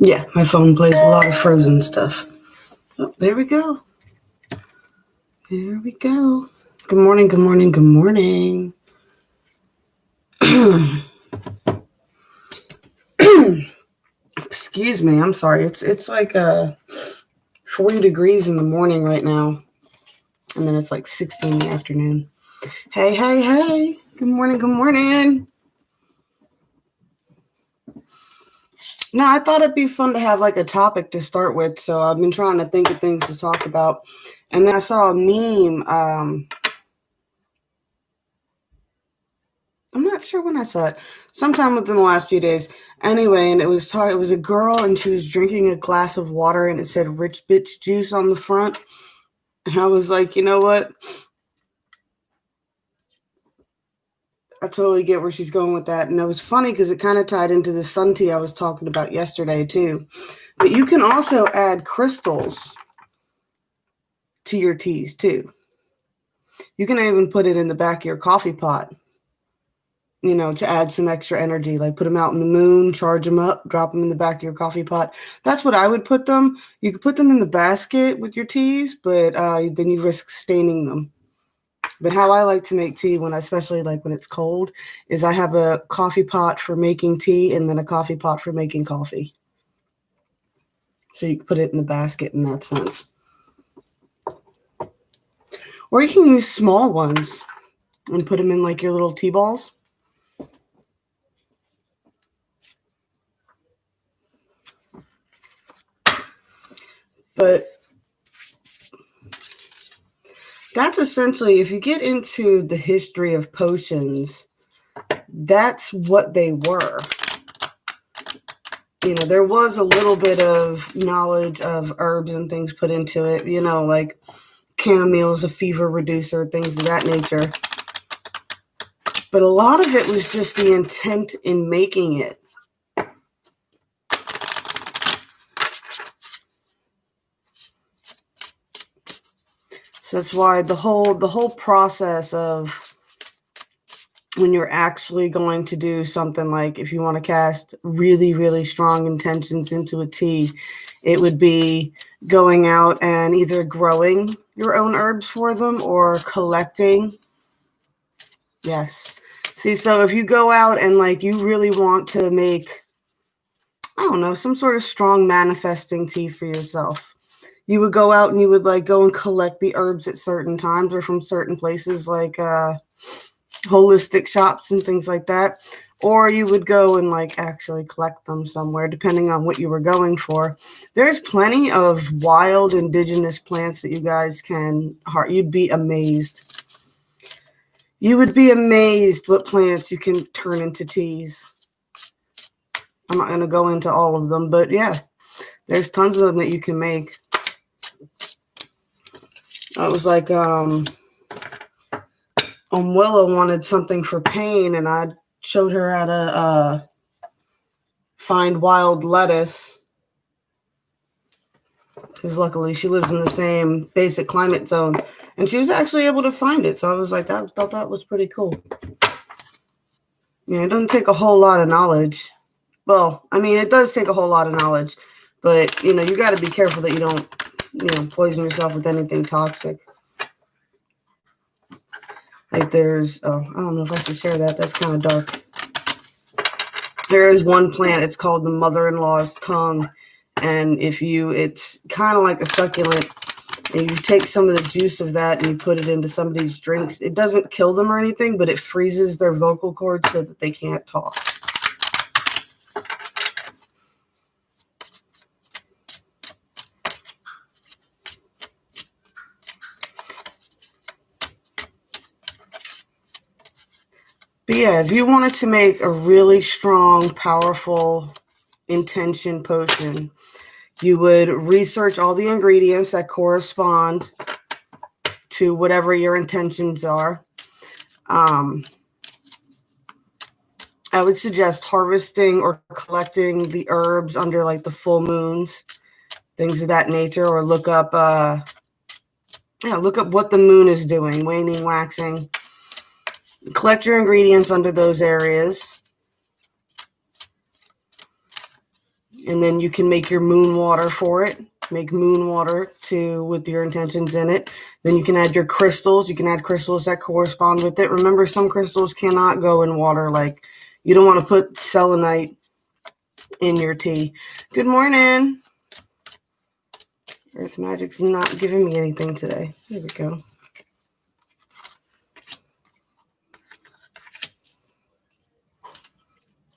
Yeah, my phone plays a lot of Frozen stuff. Oh, there we go. There we go. Good morning, good morning, good morning. Excuse me, I'm sorry. It's like 40 degrees in the morning right now, and then it's like 60 in the afternoon. Hey, hey, hey. Good morning, good morning. No, I thought it'd be fun to have like a topic to start with, so I've been trying to think of things to talk about. And then I saw a meme. I'm not sure when I saw it. Sometime within the last few days. Anyway, and it was a girl, and she was drinking a glass of water, and it said "rich bitch juice" on the front. And I was like, you know what? I totally get where she's going with that. And it was funny because it kind of tied into the sun tea I was talking about yesterday too. But you can also add crystals to your teas too. You can even put it in the back of your coffee pot, to add some extra energy, like put them out in the moon, charge them up, drop them in the back of your coffee pot. That's what I would put them. You could put them in the basket with your teas, but then you risk staining them. But how I like to make tea, especially like when it's cold, is I have a coffee pot for making tea and then a coffee pot for making coffee. So you can put it in the basket in that sense. Or you can use small ones and put them in like your little tea balls. But that's essentially, if you get into the history of potions, that's what they were. There was a little bit of knowledge of herbs and things put into it, like chamomile is a fever reducer, things of that nature. But a lot of it was just the intent in making it. So that's why the whole process of when you're actually going to do something, like if you want to cast really, really strong intentions into a tea, it would be going out and either growing your own herbs for them or collecting. Yes. See, so if you go out and like you really want to make, I don't know, some sort of strong manifesting tea for yourself, you would go out and you would like go and collect the herbs at certain times or from certain places like holistic shops and things like that. Or you would go and like actually collect them somewhere, depending on what you were going for. There's plenty of wild indigenous plants that you guys can, you'd be amazed. You would be amazed what plants you can turn into teas. I'm not going to go into all of them, but yeah, there's tons of them that you can make. It was like, Willow wanted something for pain, and I showed her how to find wild lettuce, because luckily she lives in the same basic climate zone, and she was actually able to find it. So I was like, I thought that was pretty cool. It doesn't take a whole lot of knowledge. Well, I mean, it does take a whole lot of knowledge, but you got to be careful that you don't, poison yourself with anything toxic. Like there's, I don't know if I should share that. That's kind of dark. There is one plant. It's called the mother-in-law's tongue. And it's kind of like a succulent. And you take some of the juice of that and you put it into somebody's drinks. It doesn't kill them or anything, but it freezes their vocal cords so that they can't talk. But yeah, if you wanted to make a really strong, powerful intention potion, you would research all the ingredients that correspond to whatever your intentions are. I would suggest harvesting or collecting the herbs under like the full moons things of that nature, or look up what the moon is doing, waning, waxing. Collect your ingredients under those areas. And then you can make your moon water for it. Make moon water with your intentions in it. Then you can add your crystals. You can add crystals that correspond with it. Remember, some crystals cannot go in water. Like, you don't want to put selenite in your tea. Good morning. Earth Magic's not giving me anything today. There we go.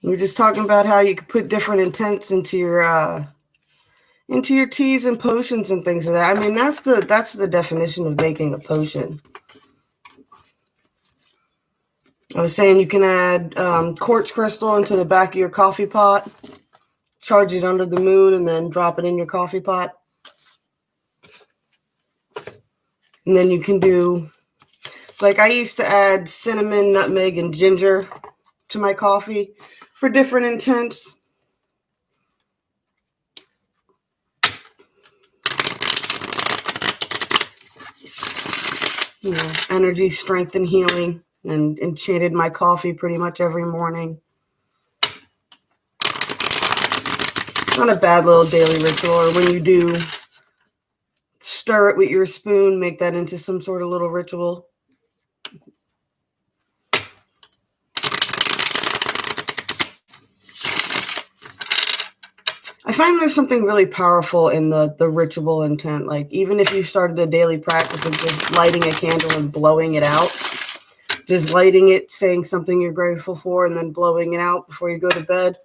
We're just talking about how you can put different intents into your teas and potions and things like that. I mean, that's the definition of making a potion. I was saying you can add quartz crystal into the back of your coffee pot, charge it under the moon, and then drop it in your coffee pot. And then you can do, like, I used to add cinnamon, nutmeg, and ginger to my coffee for different intents. You know, energy, strength, and healing, and enchanted my coffee pretty much every morning. It's not a bad little daily ritual. Or when you do stir it with your spoon, make that into some sort of little ritual. I find there's something really powerful in the ritual intent. Like, even if you started a daily practice of just lighting a candle and blowing it out, just lighting it, saying something you're grateful for, and then blowing it out before you go to bed,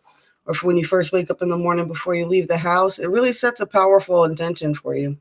or for when you first wake up in the morning before you leave the house, it really sets a powerful intention for you.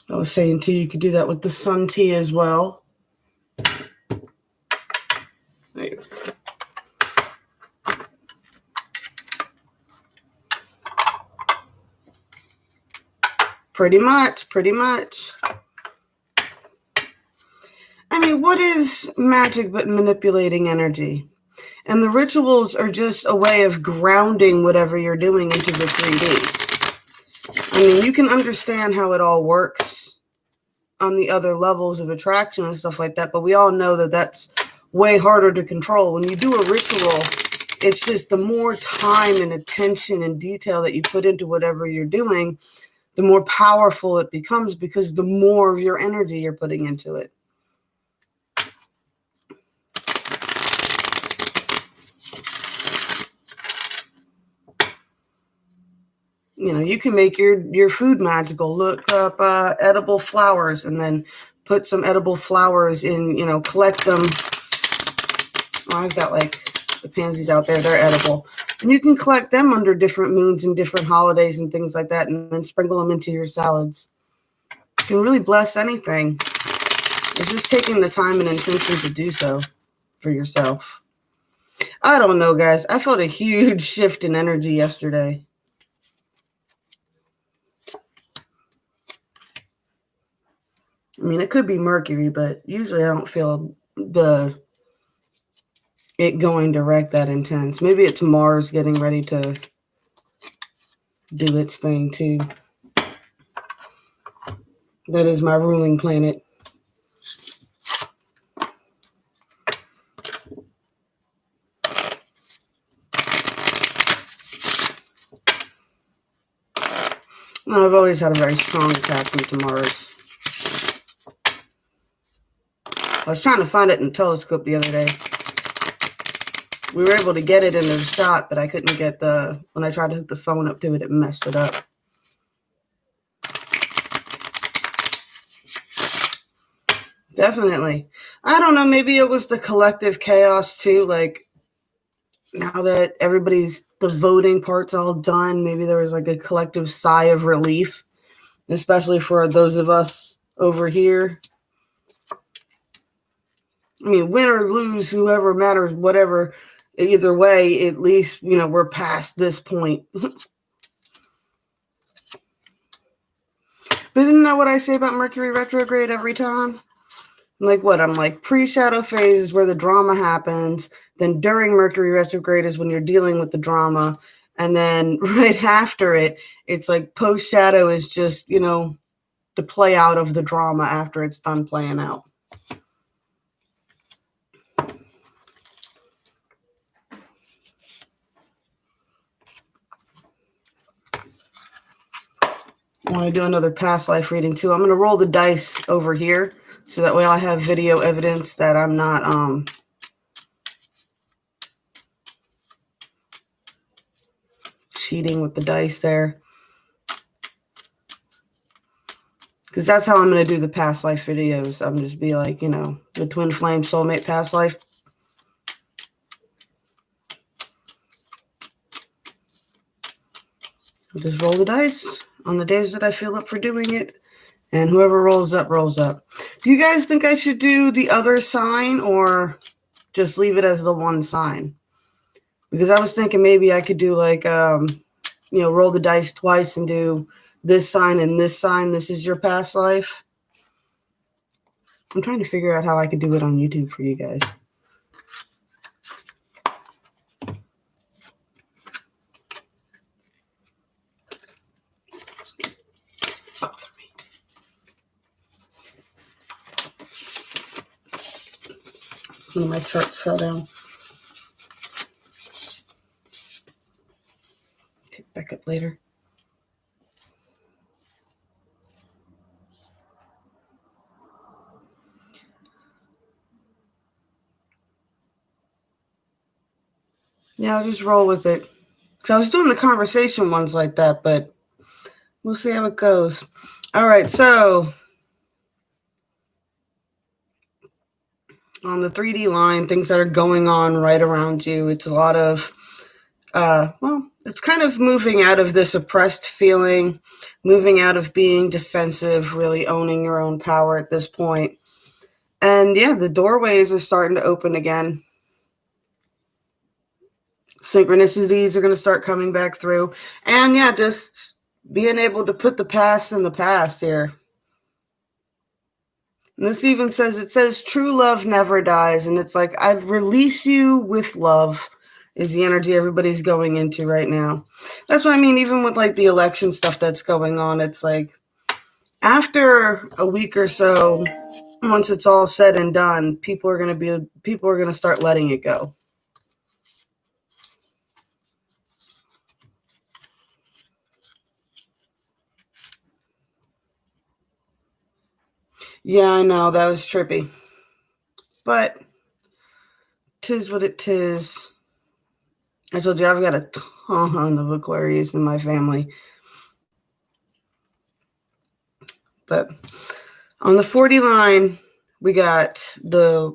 I was saying too, you could do that with the sun tea as well. There you go. Pretty much. I mean, what is magic but manipulating energy? And the rituals are just a way of grounding whatever you're doing into the 3D. I mean, you can understand how it all works on the other levels of attraction and stuff like that, but we all know that that's way harder to control. When you do a ritual, it's just the more time and attention and detail that you put into whatever you're doing, the more powerful it becomes, because the more of your energy you're putting into it. You know, you can make your food magical. Look up edible flowers, and then put some edible flowers in, you know, collect them. Oh, I've got like the pansies out there, they're edible. And you can collect them under different moons and different holidays and things like that, and then sprinkle them into your salads. You can really bless anything. It's just taking the time and intention to do so for yourself. I don't know, guys. I felt a huge shift in energy yesterday. I mean, it could be Mercury, but usually I don't feel it going direct that intense. Maybe it's Mars getting ready to do its thing too. That is my ruling planet. Well, I've always had a very strong attachment to Mars. I was trying to find it in the telescope the other day. We were able to get it in the shot, but I couldn't get when I tried to hook the phone up to it, it messed it up. Definitely. I don't know, maybe it was the collective chaos too. Like, now that the voting part's all done, maybe there was like a collective sigh of relief especially for those of us over here. I mean, win or lose, whoever matters, whatever, either way, at least, you know, we're past this point. But isn't that what I say about Mercury retrograde every time? Like what? I'm like, pre-shadow phase is where the drama happens. Then during Mercury retrograde is when you're dealing with the drama. And then right after it, it's like post-shadow is just, you know, the play out of the drama after it's done playing out. I want to do another past life reading too. I'm going to roll the dice over here so that way I have video evidence that I'm not cheating with the dice there. Because that's how I'm going to do the past life videos. I'm just be like, you know, the twin flame soulmate past life. I'll just roll the dice on the days that I feel up for doing it. And whoever rolls up, rolls up. Do you guys think I should do the other sign or just leave it as the one sign? Because I was thinking maybe I could do like, you know, roll the dice twice and do this sign and this sign. This is your past life. I'm trying to figure out how I could do it on YouTube for you guys. One of my charts fell down. Pick back up later. Yeah, I'll just roll with it. Because I was doing the conversation ones like that, but we'll see how it goes. All right, so on the 3D line, things that are going on right around you, it's a lot of, well, it's kind of moving out of this oppressed feeling, moving out of being defensive, really owning your own power at this point. And yeah, the doorways are starting to open again. Synchronicities are going to start coming back through. And yeah, just being able to put the past in the past here. And this even says, it says true love never dies. And it's like, I release you with love is the energy everybody's going into right now. That's what I mean, even with like the election stuff that's going on, it's like after a week or so, once it's all said and done, people are going to start letting it go. Yeah, I know, that was trippy. But 'tis what it tis. I told you I've got a ton of Aquarius in my family. But on the 40 line, we got the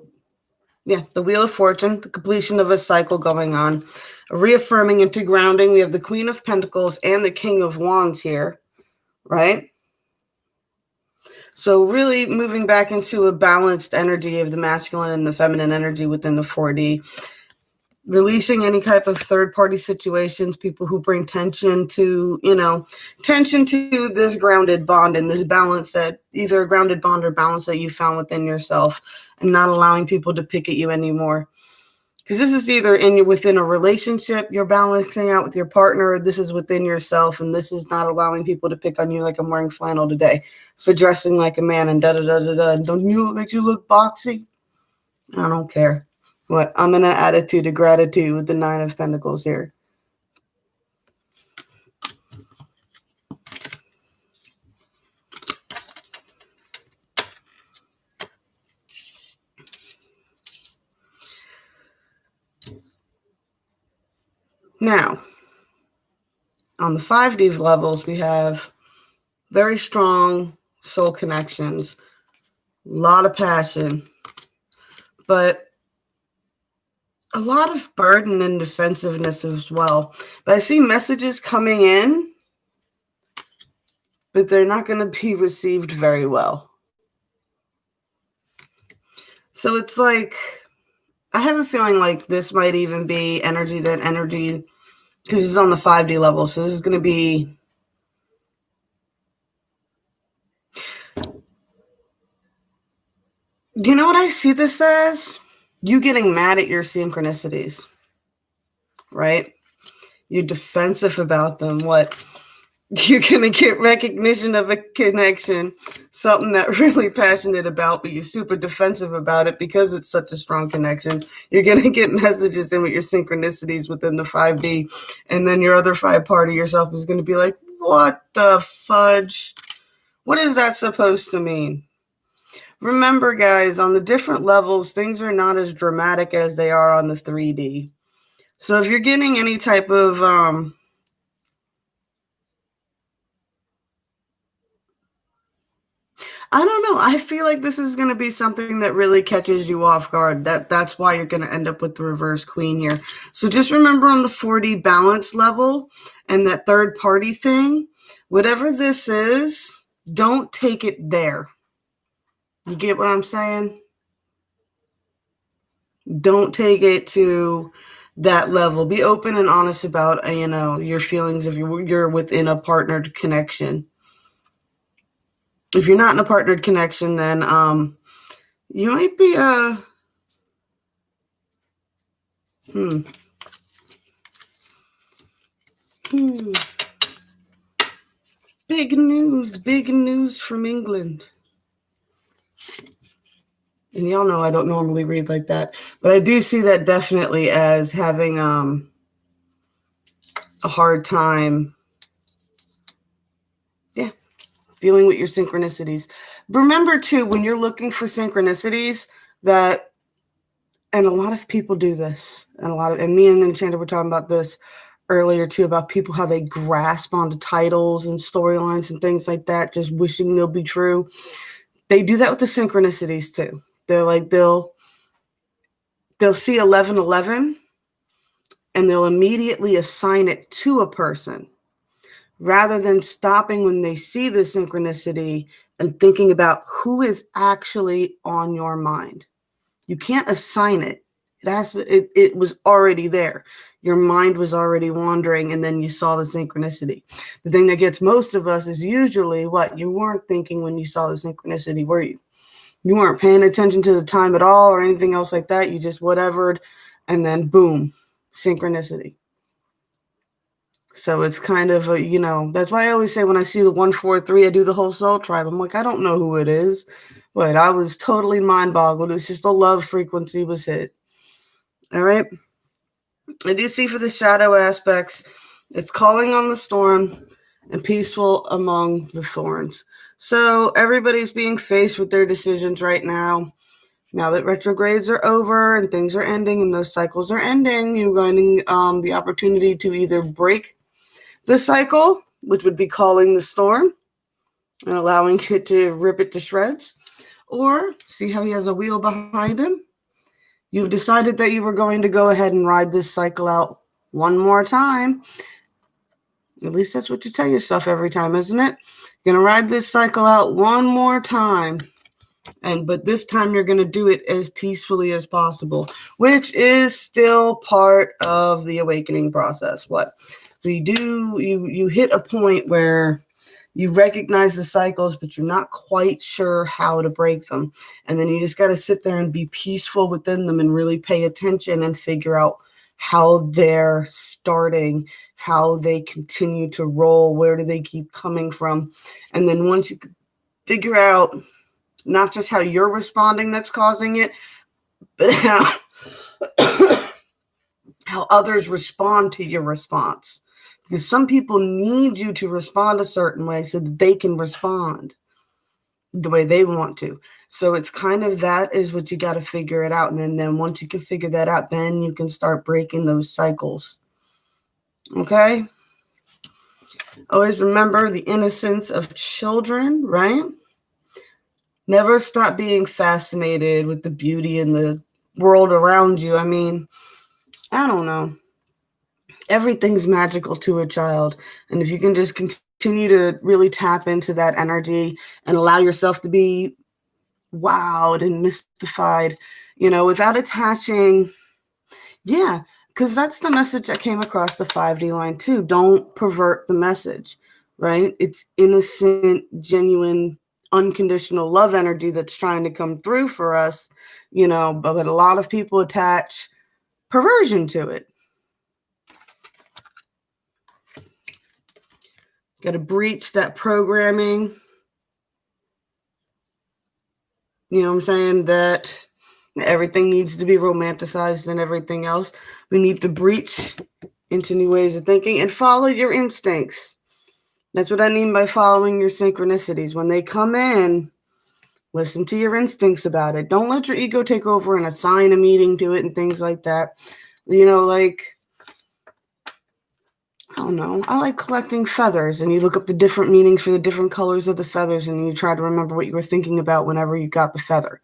Wheel of Fortune, the completion of a cycle going on, reaffirming into grounding. We have the Queen of Pentacles and the King of Wands here, right? So really moving back into a balanced energy of the masculine and the feminine energy within the 4D. Releasing any type of third-party situations, people who bring tension to this grounded bond and this balance, that either a grounded bond or balance that you found within yourself, and not allowing people to pick at you anymore. Because this is either within a relationship, you're balancing out with your partner, or this is within yourself, and this is not allowing people to pick on you like I'm wearing flannel today, for dressing like a man and da-da-da-da-da. Don't you know what makes you look boxy? I don't care. What? I'm in an attitude of gratitude with the 9 of Pentacles here. Now, on the 5D levels, we have very strong soul connections, a lot of passion, but a lot of burden and defensiveness as well. But I see messages coming in but they're not going to be received very well. So it's like, I have a feeling like this might even be energy, because it's on the 5D level. So this is going to be, you know what I see this as? You getting mad at your synchronicities, right? You're defensive about them. What? You're going to get recognition of a connection, something that really passionate about, but you're super defensive about it because it's such a strong connection. You're going to get messages in with your synchronicities within the 5D, and then your other 5 part of yourself is going to be like, what the fudge? What is that supposed to mean? Remember, guys, on the different levels, things are not as dramatic as they are on the 3D. So if you're getting any type of I don't know. I feel like this is going to be something that really catches you off guard. That's why you're going to end up with the reverse queen here. So just remember on the 4D balance level and that third party thing, whatever this is, don't take it there. You get what I'm saying? Don't take it to that level. Be open and honest about, your feelings if you're within a partnered connection. If you're not in a partnered connection, then you might be Big news from England. And y'all know I don't normally read like that, but I do see that definitely as having a hard time, dealing with your synchronicities. Remember too, when you're looking for synchronicities, that, and a lot of people do this, and me and Enchanted were talking about this earlier too, about people, how they grasp onto titles and storylines and things like that, just wishing they'll be true. They do that with the synchronicities too. They're like, they'll see 1111 and they'll immediately assign it to a person rather than stopping when they see the synchronicity and thinking about who is actually on your mind. You can't assign it. It was already there. Your mind was already wandering, and then you saw the synchronicity. The thing that gets most of us is usually what? You weren't thinking when you saw the synchronicity, were you? You weren't paying attention to the time at all or anything else like that. You just whatevered, and then boom, synchronicity. So it's kind of that's why I always say when I see the 143, I do the whole soul tribe. I'm like, I don't know who it is, but I was totally mind boggled. It's just a love frequency was hit. All right. I do see for the shadow aspects, it's calling on the storm and peaceful among the thorns. So everybody's being faced with their decisions right now. Now that retrogrades are over and things are ending and those cycles are ending, you're going the opportunity to either break the cycle, which would be calling the storm and allowing it to rip it to shreds, or see how he has a wheel behind him. You've decided that you were going to go ahead and ride this cycle out one more time. At least that's what you tell yourself every time, isn't it? You're going to ride this cycle out one more time. But this time you're going to do it as peacefully as possible, which is still part of the awakening process. What? So you hit a point where you recognize the cycles, but you're not quite sure how to break them. And then you just got to sit there and be peaceful within them and really pay attention and figure out how they're starting, how they continue to roll, where do they keep coming from. And then once you figure out not just how you're responding that's causing it, but how others respond to your response. Because some people need you to respond a certain way so that they can respond the way they want to. So it's kind of that is what you got to figure it out. And then once you can figure that out, then you can start breaking those cycles. Okay? Always remember the innocence of children, right? Never stop being fascinated with the beauty in the world around you. I mean, I don't know. Everything's magical to a child. And if you can just continue continue to really tap into that energy and allow yourself to be wowed and mystified, without attaching. Yeah, because that's the message that came across the 5D line too. Don't pervert the message, right? It's innocent, genuine, unconditional love energy that's trying to come through for us, but a lot of people attach perversion to it. Got to breach that programming. You know what I'm saying? That everything needs to be romanticized and everything else. We need to breach into new ways of thinking and follow your instincts. That's what I mean by following your synchronicities. When they come in, listen to your instincts about it. Don't let your ego take over and assign a meaning to it and things like that. I don't know. I like collecting feathers, and you look up the different meanings for the different colors of the feathers, and you try to remember what you were thinking about whenever you got the feather.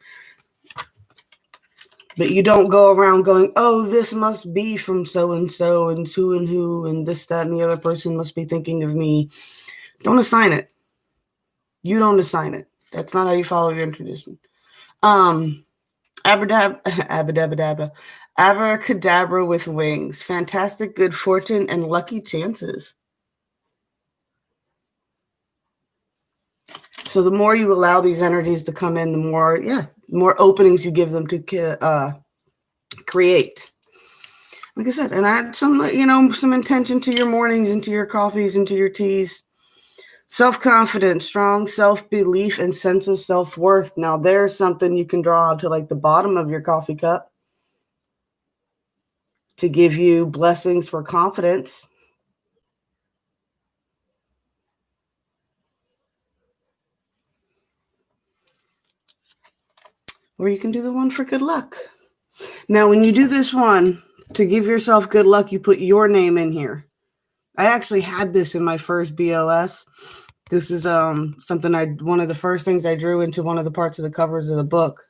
But you don't go around going, oh, this must be from so-and-so and who, and this, that, and the other person must be thinking of me. Don't assign it. You don't assign it. That's not how you follow your tradition. Abracadabra with wings. Fantastic good fortune and lucky chances. So the more you allow these energies to come in, the more openings you give them to create. Like I said, and add some intention to your mornings, into your coffees, into your teas. Self-confidence, strong self-belief, and sense of self-worth. Now there's something you can draw to like the bottom of your coffee cup to give you blessings for confidence. Or you can do the one for good luck. Now, when you do this one, to give yourself good luck, you put your name in here. I actually had this in my first BOS. This is something one of the first things I drew into one of the parts of the covers of the book.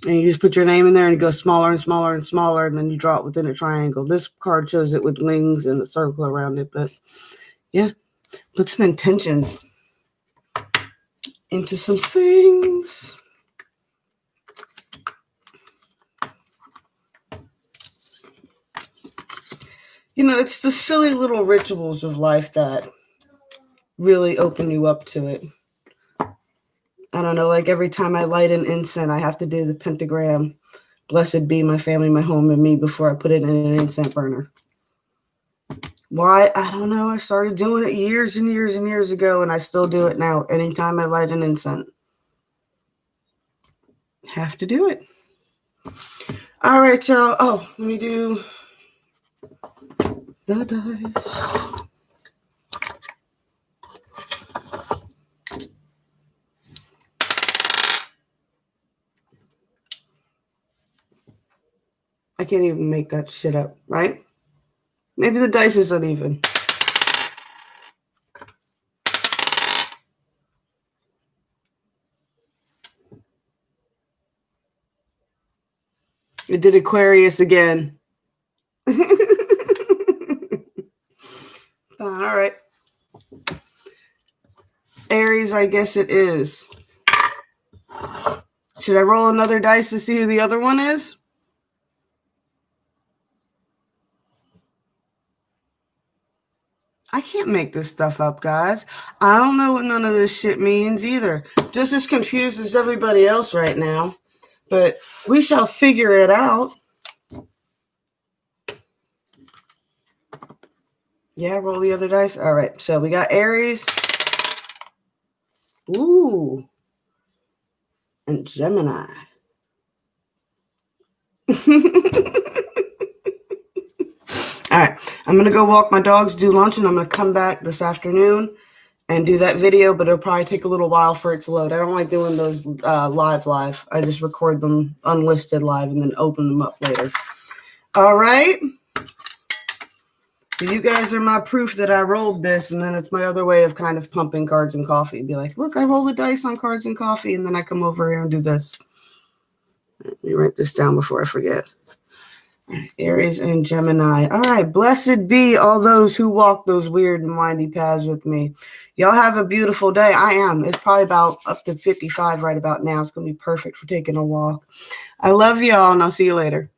And you just put your name in there and it goes smaller and smaller and smaller, and then you draw it within a triangle. This card shows it with wings and a circle around it. But yeah, put some intentions into some things. It's the silly little rituals of life that really open you up to it. I don't know, like every time I light an incense, I have to do the pentagram. Blessed be my family, my home, and me before I put it in an incense burner. Why? I don't know. I started doing it years and years and years ago, and I still do it now. Anytime I light an incense. Have to do it. All right, y'all. Oh, let me do the dice. I can't even make that shit up, right? Maybe the dice is uneven. It did Aquarius again. All right. Aries, I guess it is. Should I roll another dice to see who the other one is? I can't make this stuff up, guys. I don't know what none of this shit means either. Just as confused as everybody else right now. But we shall figure it out. Yeah, roll the other dice. All right, so we got Aries. Ooh. And Gemini. All right, I'm going to go walk my dogs, do lunch, and I'm going to come back this afternoon and do that video, but it'll probably take a little while for it to load. I don't like doing those live. I just record them unlisted live and then open them up later. All right. You guys are my proof that I rolled this, and then it's my other way of kind of pumping cards and coffee. Be like, look, I roll the dice on cards and coffee, and then I come over here and do this. Let me write this down before I forget. Aries and Gemini. All right. Blessed be all those who walk those weird and windy paths with me. Y'all have a beautiful day. I am. It's probably about up to 55 right about now. It's going to be perfect for taking a walk. I love y'all, and I'll see you later.